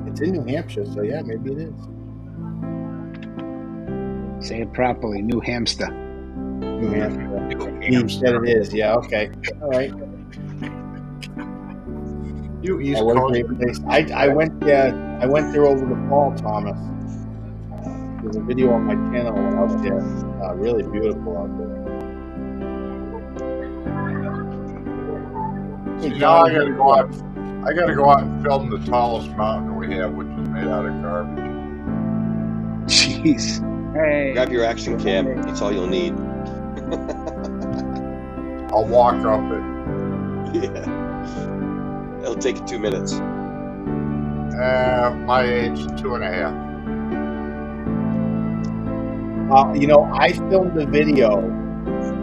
It's in New Hampshire, so yeah, maybe it is. Say it properly. New Hampshire. New Hampshire. You said it is. Yeah, okay. All right. You East what a Coast. great place. I went there over the fall, Thomas. There's a video on my channel when I was there. Really beautiful out there. See, now I gotta go out. I gotta go out and film the tallest mountain we have, which is made out of garbage. Jeez. Hey. Grab your action cam. It's all you'll need. I'll walk up it. Yeah. It'll take you 2 minutes. My age, 2.5. You know, I filmed a video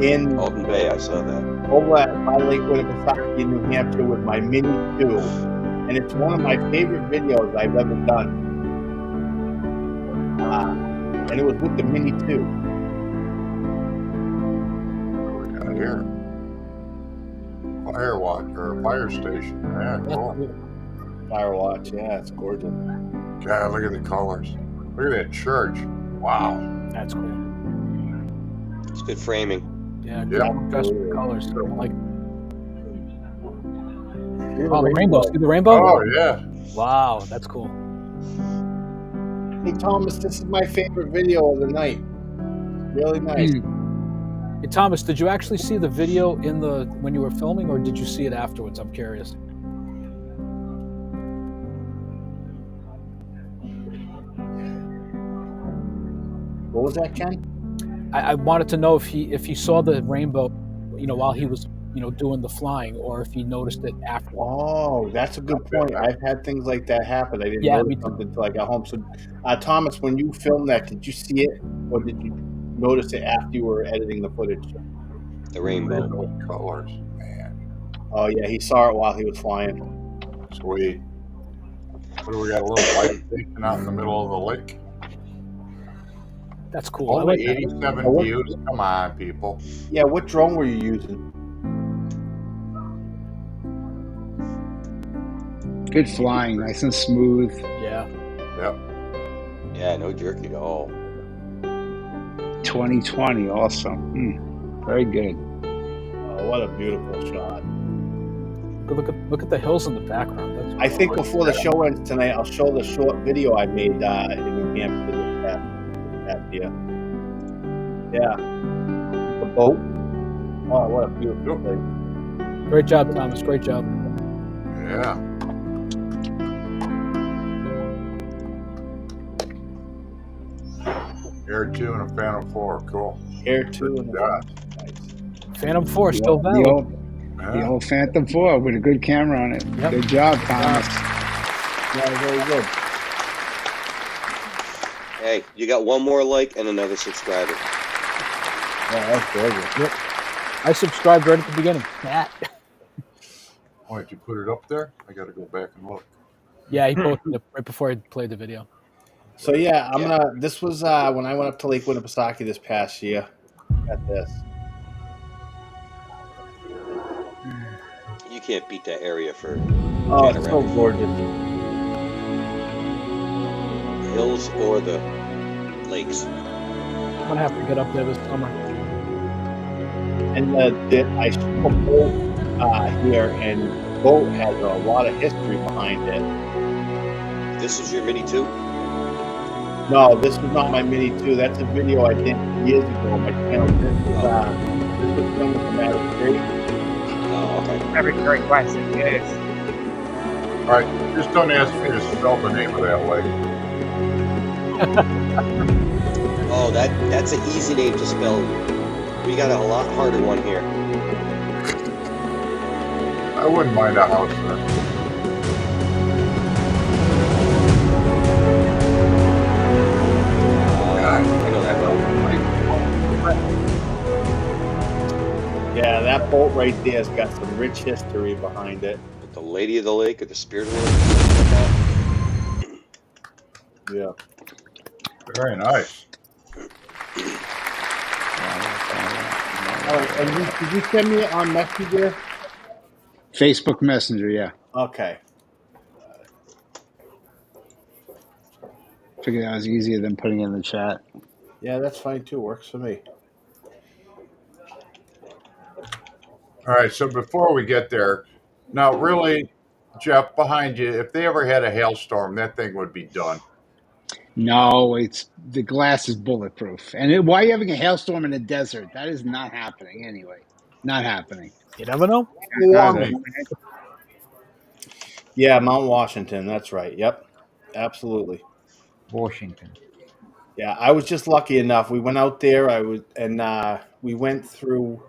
in Alton Bay. I saw that. over at my Lake Winnipesaukee in New Hampshire with my Mini 2, and it's one of my favorite videos I've ever done. And it was with the Mini 2. What we got here? Fire watch or fire station. Yeah, cool. Fire watch, yeah, it's gorgeous. God, look at the colors. Look at that church. Wow. That's cool. It's good framing. Yeah, Yeah. custom colors. I like it. Oh, the rainbow. See the rainbow? Oh, yeah. Wow, that's cool. Hey, Thomas, this is my favorite video of the night. Really nice. Hey, Thomas, did you actually see the video when you were filming, or did you see it afterwards? I'm curious. What was that, Ken? I wanted to know if he saw the rainbow, while he was, doing the flying, or if he noticed it after. Oh, that's a good point. I've had things like that happen. I didn't notice something until I got home. So, Thomas, when you filmed that, did you see it, or did you notice it after you were editing the footage? The rainbow. Colors, man. Oh, yeah, he saw it while he was flying. Sweet. What do we got? A little light station out in the middle of the lake? That's cool. Only 87 views. Come on, people. Yeah, what drone were you using? Good flying, nice and smooth. Yeah. Yep. Yeah, no jerk at all. 2020 also. Very good. Oh, what a beautiful shot. Look at the hills in the background. That's I think before the show ends tonight, I'll show the short video I made in New Hampshire this past year. Yeah. The boat. Oh, what a beautiful place. Great job, Thomas. Great job. Yeah. Air 2 and a Phantom 4. Cool. Air 2 and a Phantom 4 still valid. The old Phantom 4 with a good camera on it. Yep. Good job, Thomas. Yeah, very good. Hey, you got one more like and another subscriber. Yeah, that's gorgeous. Yep. I subscribed right at the beginning. Matt. Oh, did you put it up there? I got to go back and look. Yeah, he posted it right before I played the video. So yeah, this was when I went up to Lake Winnipesaukee this past year. At this. You can't beat that area for Oh, it's so gorgeous. Hills or the lakes. I'm gonna have to get up there this summer. And I saw a boat here, and the boat has a lot of history behind it. This is your Mini 2? No, this was not my Mini 2. That's a video I did years ago on my channel. This was filmed with the Matter Creek. Oh, okay. Very, very classic, yes. All right, just don't ask me to spell the name of that lake. Oh, that's an easy name to spell. We got a lot harder one here. I wouldn't mind a house there. I know that boat. Yeah, that boat right there has got some rich history behind it. With the Lady of the Lake or the Spirit of the Lake. Yeah. Very nice. All right, and did you send me it on Messenger? Facebook Messenger, yeah. Okay. Figured that was easier than putting it in the chat. Yeah, that's fine too. Works for me. All right, so before we get there, now really, Jeff, behind you, if they ever had a hailstorm, that thing would be done. No, the glass is bulletproof. And why are you having a hailstorm in the desert? That is not happening anyway. Not happening. You never know. Yeah, Mount Washington. That's right. Yep, absolutely. Washington. Yeah, I was just lucky enough. We went out there. We went through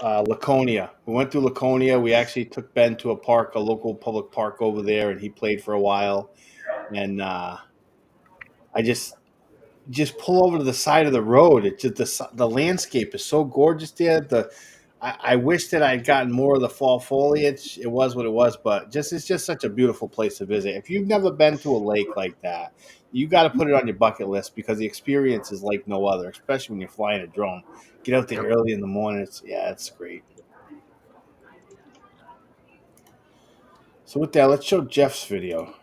Laconia. We went through Laconia. We actually took Ben to a local public park over there, and he played for a while. And I just pull over to the side of the road. It's just the landscape is so gorgeous there. I wish that I'd gotten more of the fall foliage. It was what it was, but it's just such a beautiful place to visit. If you've never been to a lake like that, you got to put it on your bucket list because the experience is like no other, especially when you're flying a drone. Get out there early in the morning. It's great. So with that, let's show Jeff's video.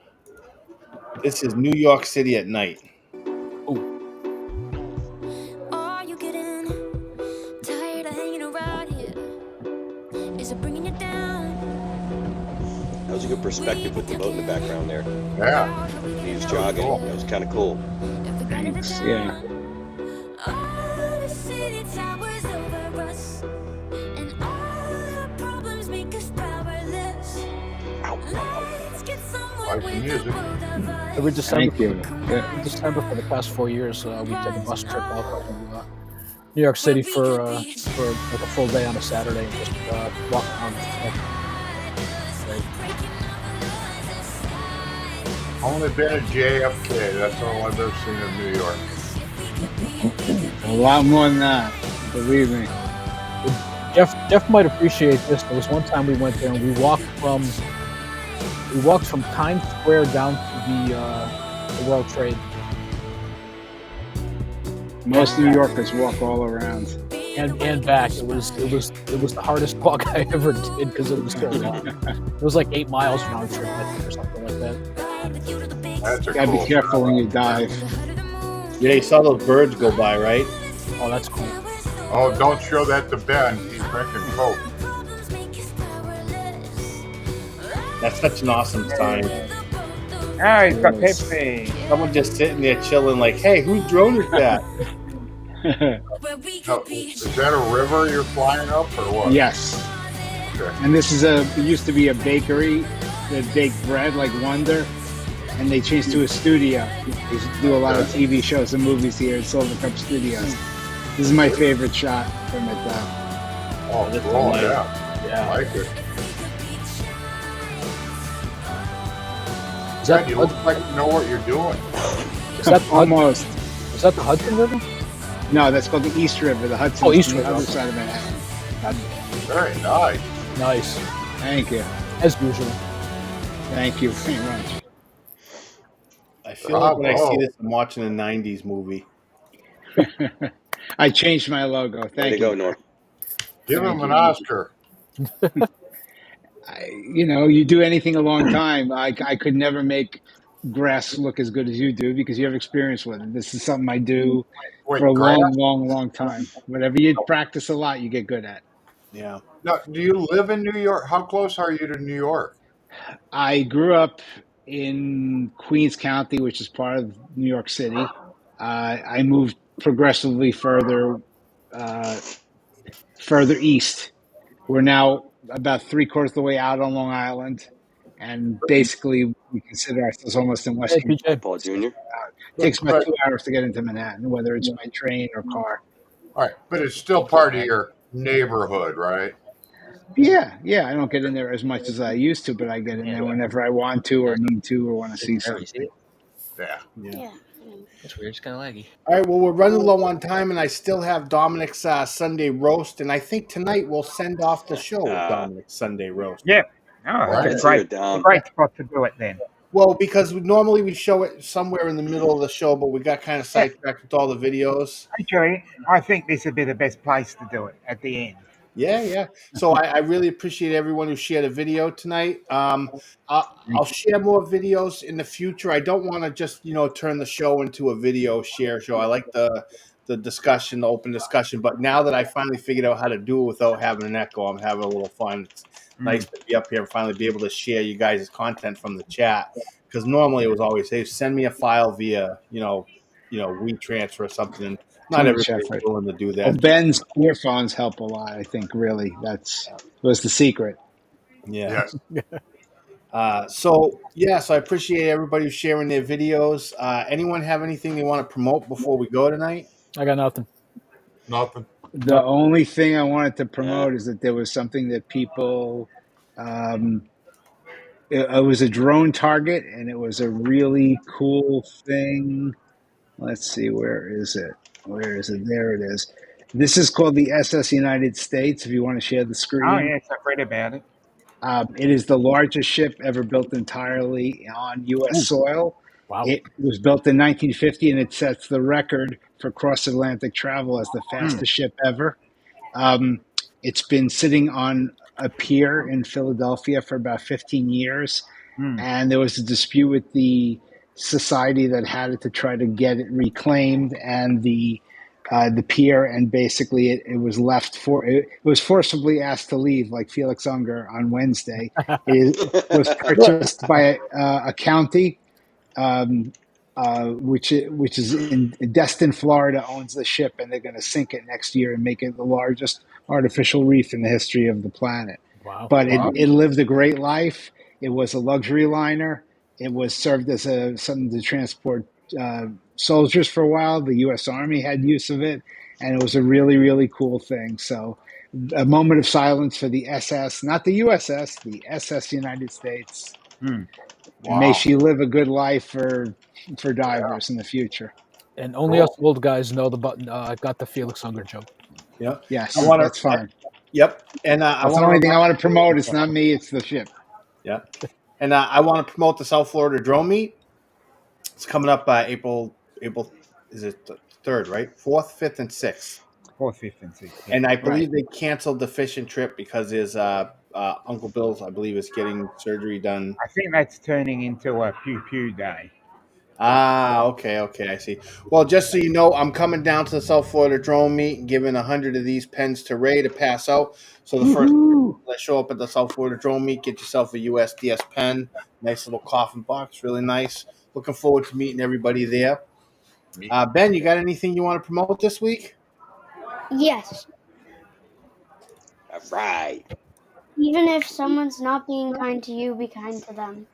This is New York City at night. Are you getting tired of hanging around here? Is it bringing you down? That was a good perspective with the boat in the background there. Yeah. He was jogging. That was kind of cool. Thanks. Yeah. All the city towers over us, and all our problems make us powerless. Let's get somewhere Like the music. Every December, Thank you. every December for the past 4 years, we take a bus trip out to New York City for like a full day on a Saturday and just walk around. Only been at JFK. That's all I've ever seen in New York. A lot more than that, believe me. Jeff might appreciate this. There was one time we went there and we walked from Times Square down to the World Trade. Most New Yorkers walk all around. And back. It was the hardest walk I ever did because it was so long. It was like 8 miles round trip, I think, or something like that. That's a Gotta cool be careful when you dive. Yeah, you saw those birds go by, right? Oh, that's cool. Oh, don't show that to Ben. He's drinking Coke. That's such an awesome sign. Oh, he's got Pepsi. Someone just sitting there chilling like, hey, whose drone is that? Now, is that a river you're flying up or what? Yes. Okay. And this is it used to be a bakery that baked bread like Wonder, and they changed to a studio. They do a lot of TV shows and movies here at Silver Cup Studios. This is my favorite shot from it. Oh, That's cool. nice. Yeah. Yeah. I like it. Is God, that you look like you know what you're doing. is that the Almost. Is that the Hudson River? No, that's called the East River. The Hudson Oh, is East on the River. other Okay. side of Manhattan. Very nice. Nice, Thank you. as usual. Thank you very much. I feel like when I see Bravo. this, I'm watching a '90s movie. I changed my logo. Way to Thank go, you. Norm. Give Thank him an you. Oscar. You do anything a long time. I could never make grass look as good as you do because you have experience with it. This is something I do for Wait, a grass? long time. Whatever you practice a lot, you get good at. Yeah. No, do you live in New York? How close are you to New York? I grew up in Queens County, which is part of New York City. I moved progressively uh, further east. We're now about three-quarters of the way out on Long Island, and basically we consider ourselves almost in Hey, Western. Hi, PJ. Paul Jr. It takes about But 2 hours to get into Manhattan, whether it's by train or car. all right, but it's still part of your neighborhood, right? Yeah. I don't get in there as much as I used to, but I get in there whenever I want to or need to or want to see something. Yeah. Yeah. It's weird. It's kind of laggy. All right. Well, we're running low on time, and I still have Dominic's Sunday roast, and I think tonight we'll send off the show with Dominic's Sunday roast. Yeah. Oh, Right. that's Let's a hear it down. great spot to do it then. Well, because normally we show it somewhere in the middle of the show, but we got kind of Yeah. sidetracked with all the videos. Actually, I think this would be the best place to do it at the end. Yeah. So I really appreciate everyone who shared a video tonight. I'll share more videos in the future. I don't want to just turn the show into a video share show. I like the discussion, the open discussion. But now that I finally figured out how to do it without having an echo, I'm having a little fun. It's nice to be up here and finally be able to share you guys' content from the chat. Because normally it was always, hey, send me a file via WeTransfer or something. And not Too much everybody's effort. willing to do Well, that. Ben's earphones help a lot. I think really was the secret. Yeah. Yes. So I appreciate everybody who's sharing their videos. Anyone have anything they want to promote before we go tonight? I got nothing. Nothing. The only thing I wanted to promote is that there was something that people. It was a drone target, and it was a really cool thing. Let's see, where is it? Where is it? There it is. This is called the SS United States. If you want to share the Oh, screen, yes, I've read about it. it is the largest ship ever built entirely on U.S. soil. Wow. It was built in 1950, and it sets the record for cross-Atlantic travel as the fastest ship ever. It's been sitting on a pier in Philadelphia for about 15 years, and there was a dispute with the society that had it to try to get it reclaimed, and the pier, and basically it was left it was forcibly asked to leave, like Felix Unger on Wednesday. It was purchased by a county, which is in Destin, Florida, owns the ship, and they're going to sink it next year and make it the largest artificial reef in the history of the planet. Wow. But it lived a great life. It was a luxury liner. It was served as something to transport soldiers for a while. The U.S. Army had use of it, and it was a really, really cool thing. So a moment of silence for the SS, not the USS, the SS United States. Hmm. And may she live a good life for divers in the future. And only us old guys know the button. Got the Felix Unger joke. Yep. Yes, I wanna, that's fine. Yep. And I That's the want only thing I want to promote. It's not me, it's the ship. Yep. And I want to promote the South Florida Drone Meet. It's coming up April. Is it the 3rd, right? 4th, 5th, and 6th. 4th, 5th, and 6th. Yeah. And I believe they canceled the fishing trip because his Uncle Bill's, I believe, is getting surgery done. I think that's turning into a pew day. Okay, I see. Well, just so you know, I'm coming down to the South Florida Drone Meet and giving 100 of these pens to Ray to pass out. So the first that show up at the South Florida Drone Meet, get yourself a USDS pen. Nice little coffin box, really nice. Looking forward to meeting everybody there. Ben, you got anything you want to promote this week? Yes. All right. Even if someone's not being kind to you, be kind to them.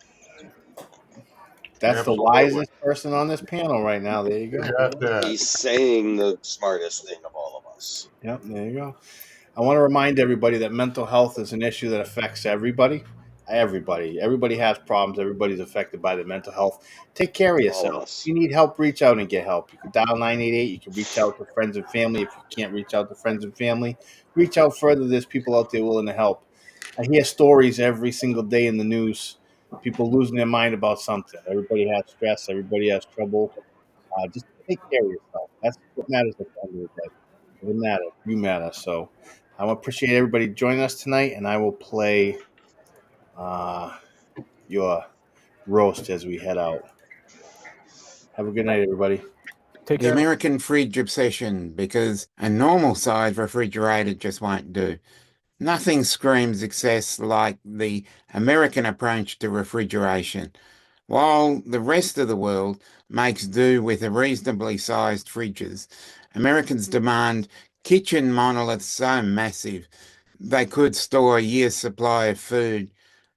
That's the wisest person on this panel right now. There you go. He's saying the smartest thing of all of us. Yep, there you go. I want to remind everybody that mental health is an issue that affects everybody. Everybody has problems. Everybody's affected by the mental health. Take care of All of yourself. us. If you need help, reach out and get help. You can dial 988. You can reach out to friends and family. If you can't reach out to friends and family, reach out further. There's people out there willing to help. I hear stories every single day in the news. People losing their mind about something. Everybody has stress. Everybody has trouble. Just take care of yourself. That's what matters at the end of the day. It doesn't matter. You matter. So I appreciate everybody joining us tonight, and I will play your roast as we head out. Have a good night, everybody. Take The care. American fridge obsession, because a normal size refrigerator just won't do. Nothing screams success like the American approach to refrigeration. While the rest of the world makes do with a reasonably sized fridges, Americans demand kitchen monoliths so massive they could store a year's supply of food,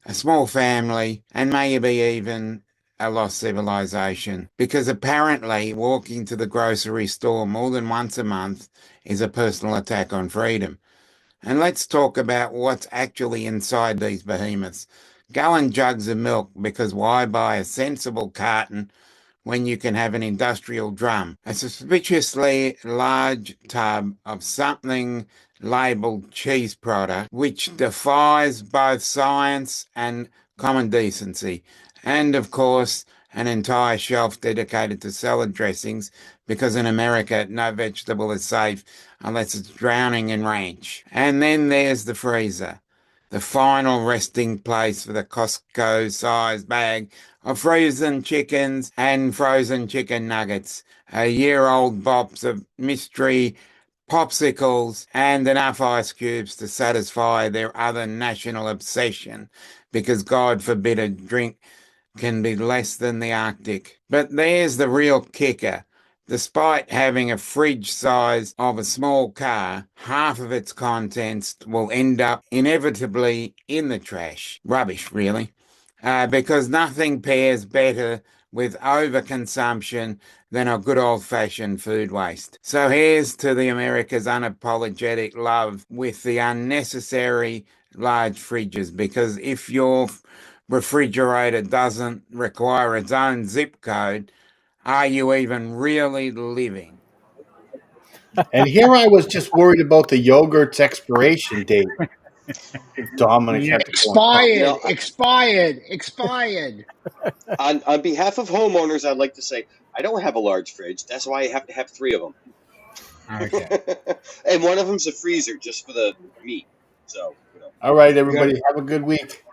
a small family, and maybe even a lost civilization. Because apparently walking to the grocery store more than once a month is a personal attack on freedom. And let's talk about what's actually inside these behemoths. Gallon jugs of milk, because why buy a sensible carton when you can have an industrial drum? A suspiciously large tub of something labelled cheese product, which defies both science and common decency. And of course, an entire shelf dedicated to salad dressings, because in America, no vegetable is safe unless it's drowning in ranch. And then there's the freezer, the final resting place for the Costco-sized bag of frozen chickens and frozen chicken nuggets, a year-old box of mystery popsicles, and enough ice cubes to satisfy their other national obsession, because God forbid a drink can be less than the Arctic. But there's the real kicker. Despite having a fridge size of a small car, half of its contents will end up inevitably in the trash. Rubbish, really. Because nothing pairs better with overconsumption than a good old-fashioned food waste. So here's to the America's unapologetic love with the unnecessary large fridges, because if your refrigerator doesn't require its own zip code, are you even really living? And here I was just worried about the yogurt's expiration date. Dominic had to go and talk. Expired. On behalf of homeowners, I'd like to say I don't have a large fridge. That's why I have to have 3 of them. Okay. And one of them's a freezer just for the meat. So, All right, everybody, have a good week.